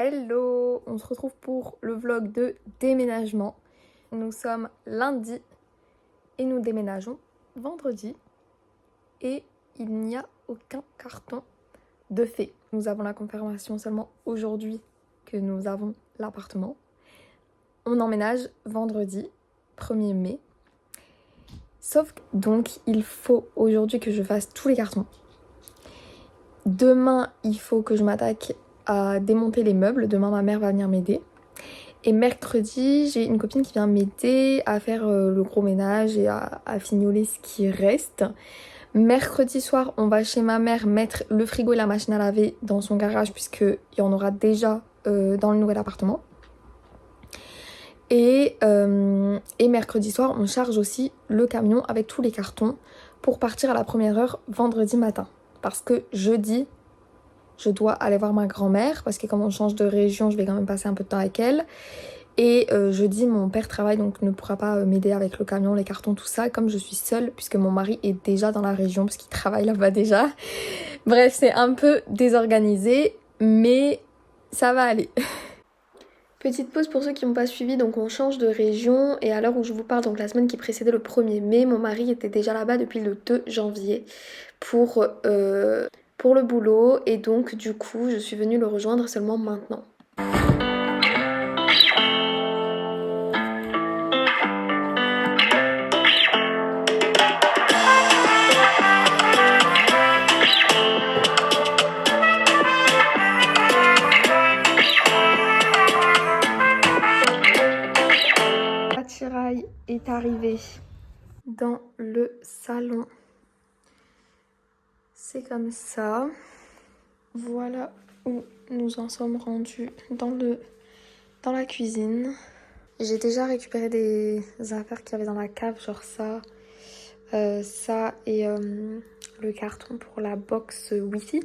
Hello, on se retrouve pour le vlog de déménagement. Nous sommes lundi et nous déménageons vendredi et il n'y a aucun carton de fait. Nous avons la confirmation seulement aujourd'hui que nous avons l'appartement. On emménage vendredi 1er mai. Sauf donc il faut aujourd'hui que je fasse tous les cartons. Demain il faut que je m'attaque à démonter les meubles. Demain ma mère va venir m'aider. Et mercredi j'ai une copine qui vient m'aider à faire le gros ménage et à fignoler ce qui reste. Mercredi soir on va chez ma mère mettre le frigo et la machine à laver dans son garage puisqu'il y en aura déjà dans le nouvel appartement. Et mercredi soir on charge aussi le camion avec tous les cartons pour partir à la première heure vendredi matin. Parce que jeudi je dois aller voir ma grand-mère parce que comme on change de région je vais quand même passer un peu de temps avec elle. Et jeudi mon père travaille donc ne pourra pas m'aider avec le camion, les cartons, tout ça comme je suis seule puisque mon mari est déjà dans la région parce qu'il travaille là-bas déjà. Bref, c'est un peu désorganisé mais ça va aller. Petite pause pour ceux qui n'ont pas suivi, donc on change de région et à l'heure où je vous parle, donc la semaine qui précédait le 1er mai, mon mari était déjà là-bas depuis le 2 janvier pour le boulot et donc du coup je suis venue le rejoindre seulement maintenant. L'attirail est arrivé dans le salon. C'est comme ça. Voilà où nous en sommes rendus dans la cuisine. J'ai déjà récupéré des affaires qu'il y avait dans la cave, genre ça et le carton pour la box Wi-Fi.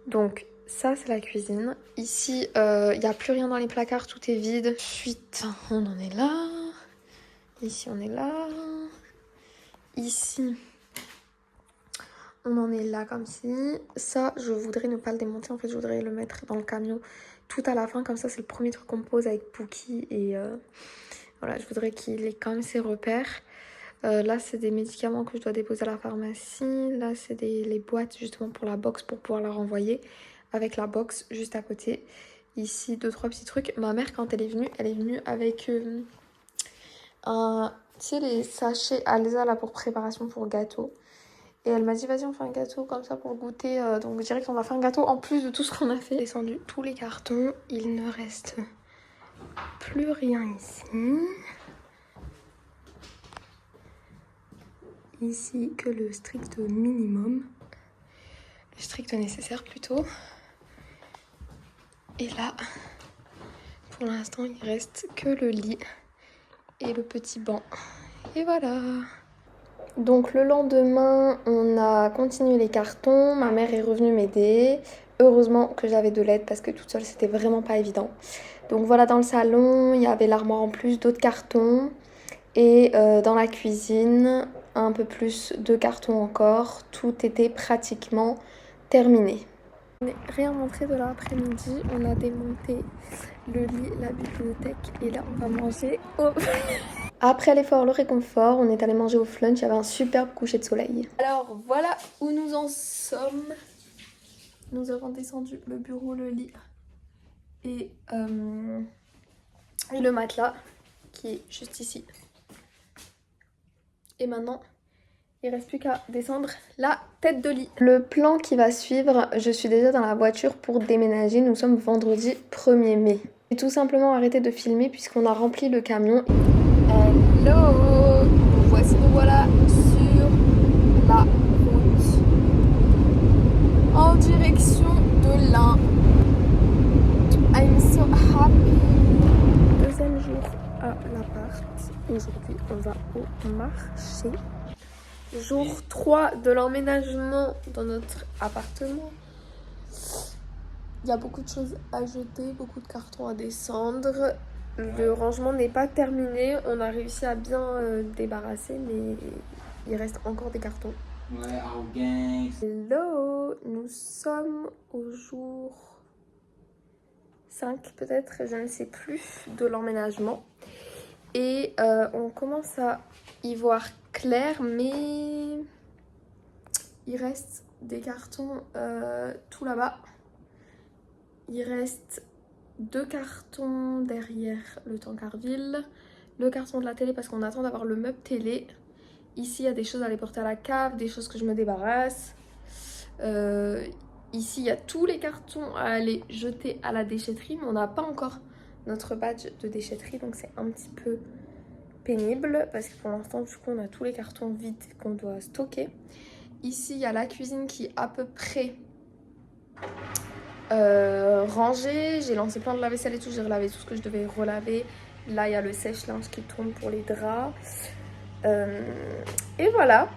Donc ça c'est la cuisine. Ici il n'y a plus rien dans les placards, tout est vide. Ensuite on en est là. Ici on est là. Ici on en est là comme ci. Ça je voudrais ne pas le démonter, en fait je voudrais le mettre dans le camion tout à la fin, comme ça c'est le premier truc qu'on pose avec Pookie et voilà, je voudrais qu'il ait quand même ses repères. Là c'est des médicaments que je dois déposer à la pharmacie. Là c'est les boîtes justement pour la box pour pouvoir la renvoyer avec la box juste à côté. Ici 2-3 petits trucs. Ma mère quand elle est venue avec tu sais les sachets Alza là pour préparation pour gâteau. Et elle m'a dit vas-y on fait un gâteau comme ça pour goûter. Donc je dirais qu'on va faire un gâteau en plus de tout ce qu'on a fait. Descendu tous les cartons, il ne reste plus rien ici. Ici que le strict minimum. Le strict nécessaire plutôt. Et là, pour l'instant il reste que le lit et le petit banc. Et voilà. Donc le lendemain, on a continué les cartons, ma mère est revenue m'aider. Heureusement que j'avais de l'aide parce que toute seule c'était vraiment pas évident. Donc voilà, dans le salon, il y avait l'armoire en plus, d'autres cartons. Et dans la cuisine, un peu plus de cartons encore. Tout était pratiquement terminé. On n'est rien montré de l'après-midi, on a démonté le lit, la bibliothèque et là on va manger au... Après l'effort, le réconfort, on est allé manger au Flunch, il y avait un superbe coucher de soleil. Alors voilà où nous en sommes. Nous avons descendu le bureau, le lit et le matelas qui est juste ici. Et maintenant, il ne reste plus qu'à descendre la tête de lit. Le plan qui va suivre, je suis déjà dans la voiture pour déménager. Nous sommes vendredi 1er mai. J'ai tout simplement arrêté de filmer puisqu'on a rempli le camion. Hello! Nous voilà sur la route en direction de l'Ain. I'm so happy! Deuxième jour à l'appart. Aujourd'hui, on va au marché. Jour 3 de l'emménagement dans notre appartement. Il y a beaucoup de choses à jeter, beaucoup de cartons à descendre. Le rangement n'est pas terminé. On a réussi à bien débarrasser, mais il reste encore des cartons. Ouais, Hello, nous sommes au jour 5 peut-être, je ne sais plus, de l'emménagement. Et on commence à y voir clair, mais il reste des cartons tout là-bas. Il reste 2 cartons derrière le Tancarville, le carton de la télé parce qu'on attend d'avoir le meuble télé. Ici, il y a des choses à aller porter à la cave, des choses que je me débarrasse. Ici, il y a tous les cartons à aller jeter à la déchetterie, mais on n'a pas encore notre badge de déchetterie, donc c'est un petit peu pénible parce que pour l'instant, du coup, on a tous les cartons vides qu'on doit stocker. Ici, il y a la cuisine qui est à peu près rangée. J'ai lancé plein de lave-vaisselle et tout, j'ai relavé tout ce que je devais relaver. Là, il y a le sèche-linge qui tourne pour les draps. Et voilà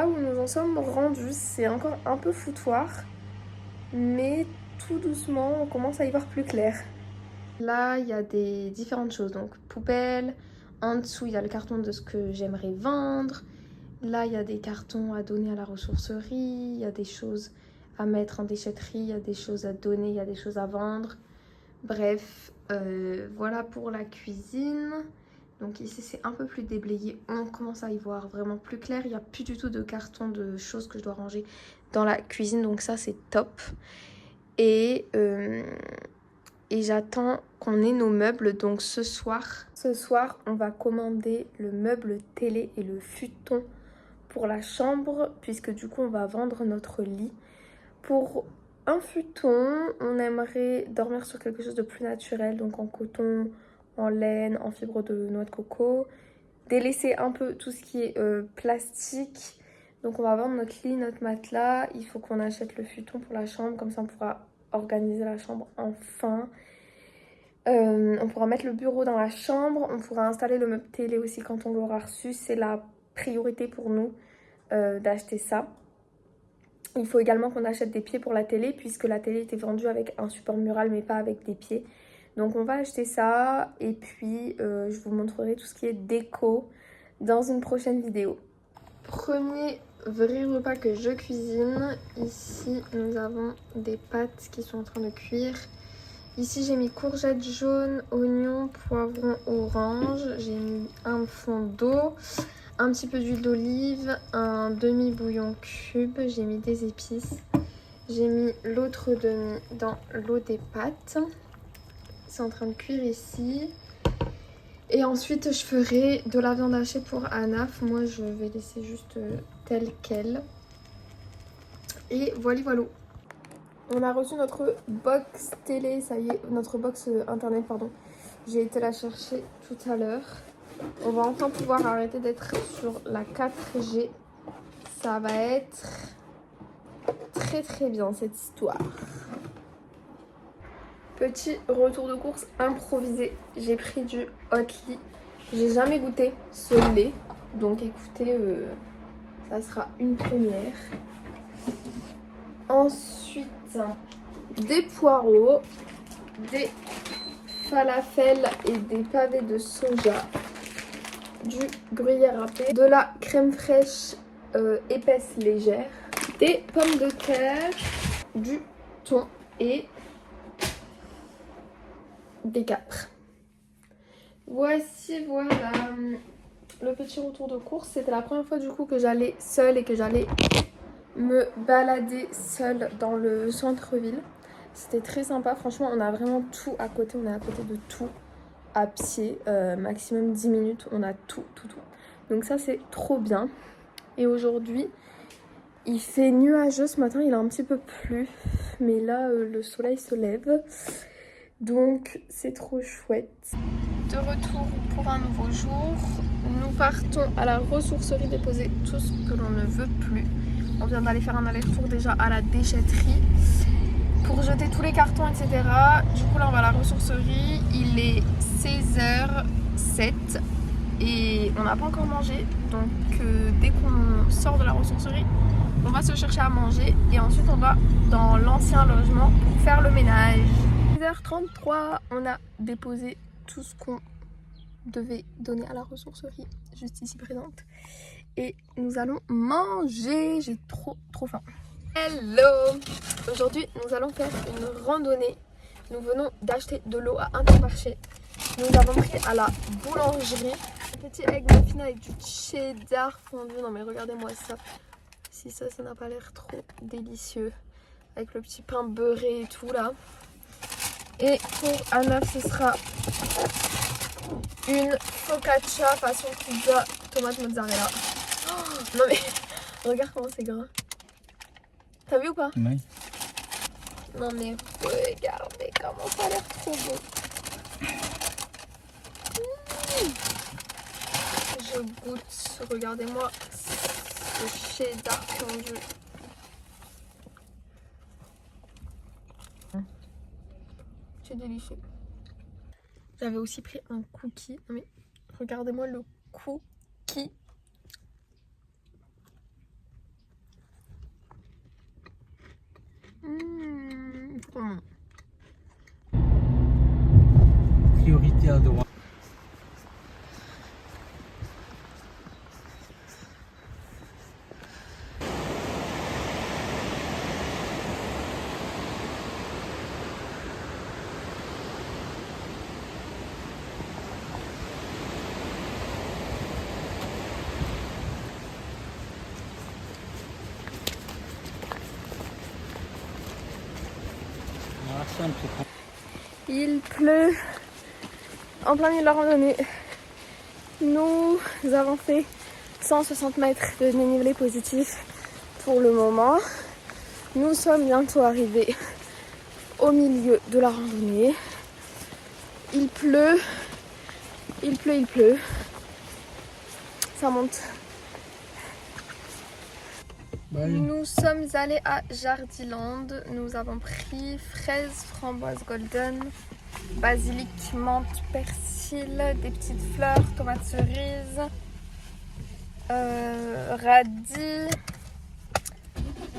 où nous en sommes rendus. C'est encore un peu foutoir, mais tout doucement on commence à y voir plus clair. Là il y a des différentes choses, donc poubelle, en dessous il y a le carton de ce que j'aimerais vendre, là il y a des cartons à donner à la ressourcerie, il y a des choses à mettre en déchetterie, il y a des choses à donner, il y a des choses à vendre, bref, voilà pour la cuisine. Donc ici c'est un peu plus déblayé, on commence à y voir vraiment plus clair. Il n'y a plus du tout de carton de choses que je dois ranger dans la cuisine, donc ça c'est top. Et j'attends qu'on ait nos meubles, donc ce soir on va commander le meuble télé et le futon pour la chambre, puisque du coup on va vendre notre lit. Pour un futon, on aimerait dormir sur quelque chose de plus naturel, donc en coton, en laine, en fibre de noix de coco. Délaisser un peu tout ce qui est plastique. Donc on va vendre notre lit, notre matelas. Il faut qu'on achète le futon pour la chambre, comme ça on pourra organiser la chambre enfin. On pourra mettre le bureau dans la chambre. On pourra installer le meuble télé aussi quand on l'aura reçu. C'est la priorité pour nous d'acheter ça. Il faut également qu'on achète des pieds pour la télé, puisque la télé était vendue avec un support mural mais pas avec des pieds. Donc on va acheter ça et puis je vous montrerai tout ce qui est déco dans une prochaine vidéo. Premier vrai repas que je cuisine. Ici nous avons des pâtes qui sont en train de cuire. Ici j'ai mis courgettes jaunes, oignons, poivrons, orange. J'ai mis un fond d'eau, un petit peu d'huile d'olive, un demi-bouillon cube. J'ai mis des épices. J'ai mis l'autre demi dans l'eau des pâtes. C'est en train de cuire ici. Et ensuite je ferai de la viande hachée pour Anaf. Moi je vais laisser juste telle qu'elle. Et voilà. On a reçu notre box télé, ça y est, notre box internet pardon. J'ai été la chercher tout à l'heure. On va enfin pouvoir arrêter d'être sur la 4G. Ça va être très bien cette histoire. Petit retour de course improvisé. J'ai pris du Oatly. J'ai jamais goûté ce lait. Donc écoutez, ça sera une première. Ensuite, des poireaux, des falafels et des pavés de soja, du gruyère râpé, de la crème fraîche épaisse légère, des pommes de terre, du thon et des capres. Voici, voilà le petit retour de course. C'était la première fois du coup que j'allais seule et que j'allais me balader seule dans le centre-ville. C'était très sympa, franchement on a vraiment tout à côté, on est à côté de tout à pied, maximum 10 minutes, on a tout. Donc ça c'est trop bien. Et aujourd'hui il fait nuageux, ce matin il a un petit peu plu, mais là le soleil se lève, donc c'est trop chouette. De retour pour un nouveau jour, nous partons à la ressourcerie déposer tout ce que l'on ne veut plus. On vient d'aller faire un aller-retour déjà à la déchetterie pour jeter tous les cartons, etc. Du coup là on va à la ressourcerie, il est 16h07 et on n'a pas encore mangé. Donc dès qu'on sort de la ressourcerie, on va se chercher à manger et ensuite on va dans l'ancien logement pour faire le ménage. 16h33, on a déposé tout ce qu'on devait donner à la ressourcerie, juste ici présente. Et nous allons manger, j'ai trop faim. Hello! Aujourd'hui nous allons faire une randonnée Nous venons d'acheter de l'eau à Intermarché. Nous avons pris à la boulangerie un petit egg muffin avec du cheddar fondu. Non mais regardez-moi ça. Si ça n'a pas l'air trop délicieux. Avec le petit pain beurré et tout là. Et pour Anna, ce sera une focaccia façon pizza tomate mozzarella. Oh, non mais regarde comment c'est gras. T'as vu ou pas? Oui. Non mais regardez comment ça a l'air trop beau. Je goûte, regardez-moi ce cheddar fondu. C'est délicieux. J'avais aussi pris un cookie. Non mais regardez-moi le cookie. Priorité à droite. Il pleut en plein milieu de la randonnée. Nous avons fait 160 mètres de dénivelé positif pour le moment. Nous sommes bientôt arrivés au milieu de la randonnée. Il pleut, il pleut, il pleut. Ça monte. Bye. Nous sommes allés à Jardiland. Nous avons pris fraises, framboises golden, basilic, menthe, persil, des petites fleurs, tomates cerises, radis,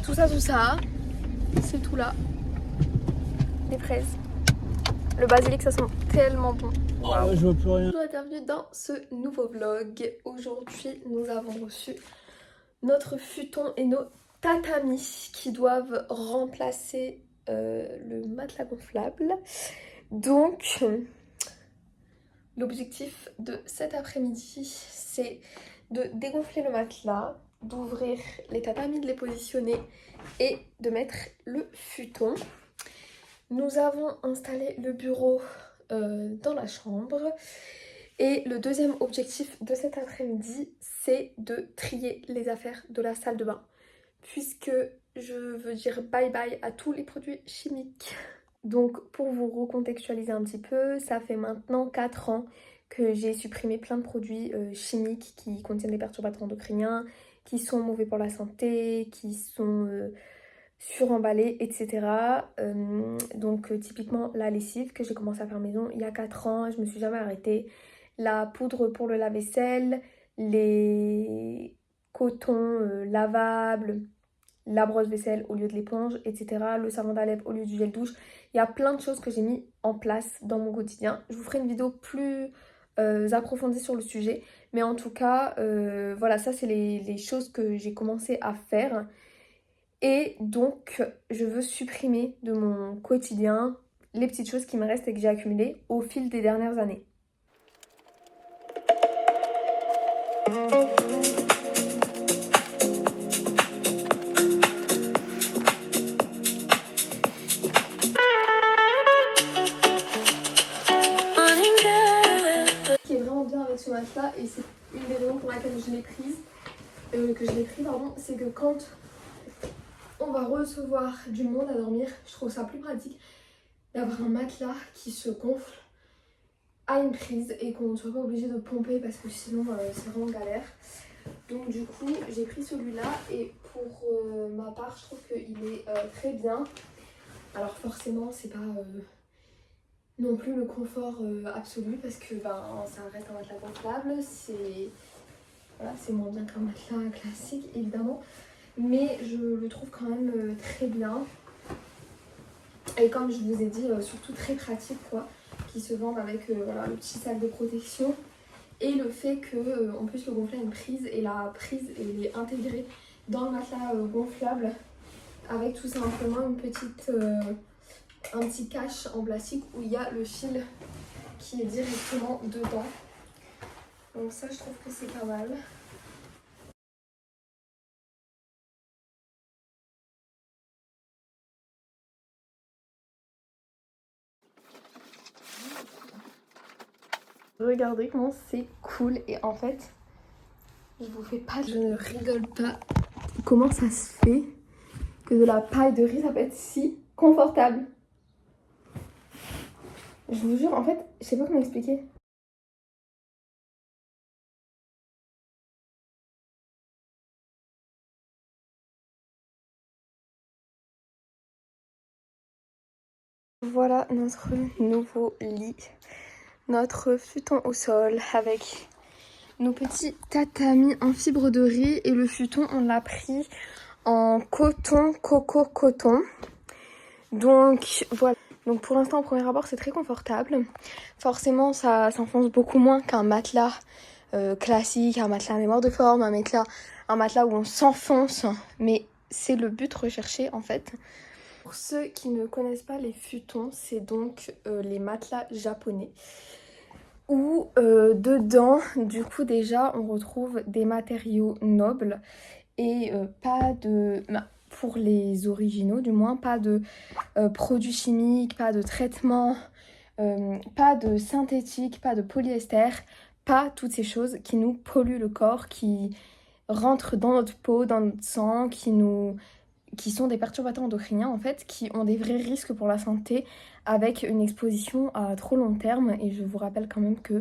tout ça, c'est tout là. Les fraises. Le basilic, ça sent tellement bon. Je vois plus rien. Bonjour et bienvenue dans ce nouveau vlog. Aujourd'hui, nous avons reçu notre futon et nos tatamis qui doivent remplacer le matelas gonflable. Donc, l'objectif de cet après-midi, c'est de dégonfler le matelas, d'ouvrir les tatamis, de les positionner et de mettre le futon. Nous avons installé le bureau dans la chambre. Et le deuxième objectif de cet après-midi, c'est de trier les affaires de la salle de bain. Puisque je veux dire bye bye à tous les produits chimiques. Donc pour vous recontextualiser un petit peu, ça fait maintenant 4 ans que j'ai supprimé plein de produits chimiques qui contiennent des perturbateurs endocriniens, qui sont mauvais pour la santé, qui sont suremballés, etc. Donc typiquement la lessive que j'ai commencé à faire maison il y a 4 ans, je me suis jamais arrêtée. La poudre pour le lave-vaisselle, les cotons lavables, la brosse vaisselle au lieu de l'éponge, etc. Le savon d'Alep au lieu du gel douche. Il y a plein de choses que j'ai mis en place dans mon quotidien. Je vous ferai une vidéo plus approfondie sur le sujet. Mais en tout cas, voilà, ça c'est les choses que j'ai commencé à faire. Et donc, je veux supprimer de mon quotidien les petites choses qui me restent et que j'ai accumulées au fil des dernières années. Ce qui est vraiment bien avec ce matelas, et c'est une des raisons pour laquelle je l'ai pris, c'est que quand on va recevoir du monde à dormir, je trouve ça plus pratique d'avoir un matelas qui se gonfle à une prise et qu'on ne soit pas obligé de pomper parce que sinon c'est vraiment galère. Donc du coup j'ai pris celui-là et pour ma part je trouve qu'il est très bien. Alors forcément c'est pas non plus le confort absolu parce que ça reste un matelas gonflable, c'est moins bien qu'un matelas classique évidemment, mais je le trouve quand même très bien. Et comme je vous ai dit, surtout très pratique quoi, qui se vendent avec voilà, le petit sac de protection et le fait qu'on puisse le gonfler à une prise et la prise elle est intégrée dans le matelas gonflable avec tout simplement une petite un petit cache en plastique où il y a le fil qui est directement dedans. Donc ça, je trouve que c'est pas mal. Regardez comment c'est cool et en fait, je vous fais pas, je ne rigole pas. Comment ça se fait que de la paille de riz ça peut être si confortable? Je vous jure, en fait, je sais pas comment expliquer. Voilà notre nouveau lit, notre futon au sol avec nos petits tatamis en fibre de riz et le futon on l'a pris en coton, coton. Donc voilà. Donc pour l'instant au premier abord c'est très confortable. Forcément ça s'enfonce beaucoup moins qu'un matelas classique, un matelas à mémoire de forme, un matelas où on s'enfonce. Mais c'est le but recherché en fait. Pour ceux qui ne connaissent pas les futons, c'est donc les matelas japonais. Où dedans, du coup déjà, on retrouve des matériaux nobles et pas de... pour les originaux du moins, pas de produits chimiques, pas de traitements, pas de synthétique, pas de polyester, pas toutes ces choses qui nous polluent le corps, qui rentrent dans notre peau, dans notre sang, qui sont des perturbateurs endocriniens en fait, qui ont des vrais risques pour la santé avec une exposition à trop long terme. Et je vous rappelle quand même que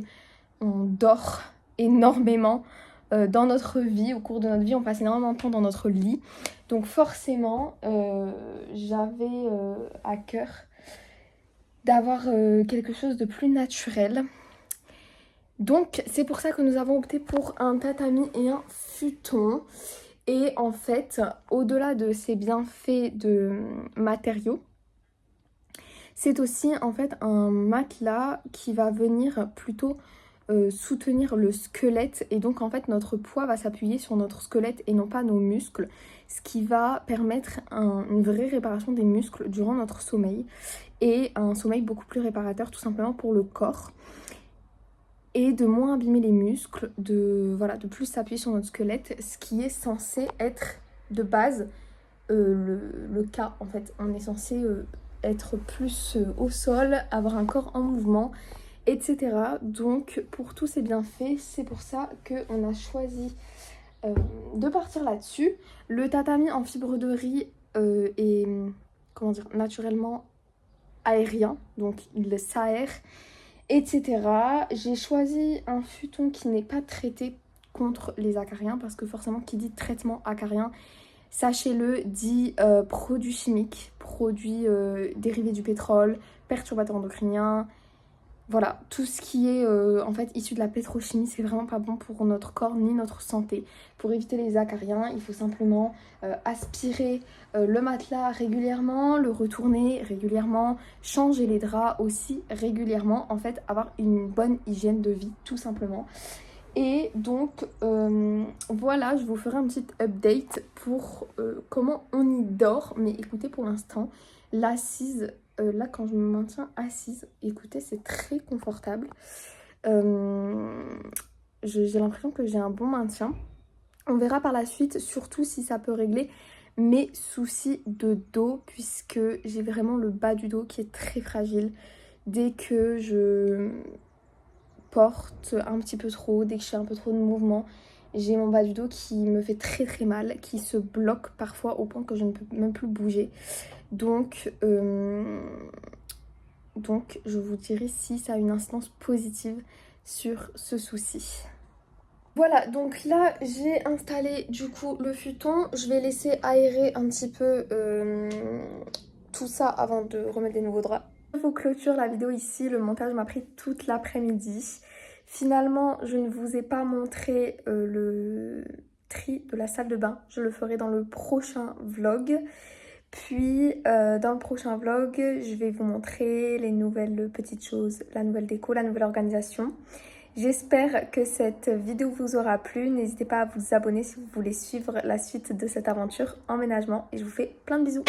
on dort énormément dans notre vie, au cours de notre vie, on passe énormément de temps dans notre lit. Donc forcément, j'avais à cœur d'avoir quelque chose de plus naturel. Donc c'est pour ça que nous avons opté pour un tatami et un futon. Et en fait, au-delà de ces bienfaits de matériaux, c'est aussi en fait un matelas qui va venir plutôt soutenir le squelette. Et donc en fait, notre poids va s'appuyer sur notre squelette et non pas nos muscles. Ce qui va permettre une vraie réparation des muscles durant notre sommeil. Et un sommeil beaucoup plus réparateur tout simplement pour le corps. Et de moins abîmer les muscles, de plus s'appuyer sur notre squelette, ce qui est censé être de base le cas en fait. On est censé être plus au sol, avoir un corps en mouvement, etc. Donc pour tous ces bienfaits, c'est pour ça qu'on a choisi de partir là-dessus. Le tatami en fibre de riz est, comment dire, naturellement aérien, donc il s'aère, etc. J'ai choisi un futon qui n'est pas traité contre les acariens parce que forcément qui dit traitement acarien, sachez-le, dit produits chimiques, produits dérivés du pétrole, perturbateurs endocriniens. Voilà, tout ce qui est en fait issu de la pétrochimie, c'est vraiment pas bon pour notre corps ni notre santé. Pour éviter les acariens, il faut simplement aspirer le matelas régulièrement, le retourner régulièrement, changer les draps aussi régulièrement. En fait, avoir une bonne hygiène de vie, tout simplement. Et donc, voilà, je vous ferai un petit update pour comment on y dort. Mais écoutez, pour l'instant, l'assise... là quand je me maintiens assise, écoutez c'est très confortable. J'ai l'impression que j'ai un bon maintien. On verra par la suite, surtout si ça peut régler mes soucis de dos, puisque j'ai vraiment le bas du dos qui est très fragile. Dès que je porte un petit peu trop, dès que je fais un peu trop de mouvement, j'ai mon bas du dos qui me fait très très mal, qui se bloque parfois au point que je ne peux même plus bouger. Donc je vous dirai si ça a une incidence positive sur ce souci. Voilà, donc là j'ai installé du coup le futon. Je vais laisser aérer un petit peu tout ça avant de remettre des nouveaux draps. Je vous clôture la vidéo ici, le montage m'a pris toute l'après-midi. Finalement, je ne vous ai pas montré le tri de la salle de bain. Je le ferai dans le prochain vlog. Puis dans le prochain vlog, je vais vous montrer les nouvelles petites choses, la nouvelle déco, la nouvelle organisation. J'espère que cette vidéo vous aura plu. N'hésitez pas à vous abonner si vous voulez suivre la suite de cette aventure emménagement. Et je vous fais plein de bisous.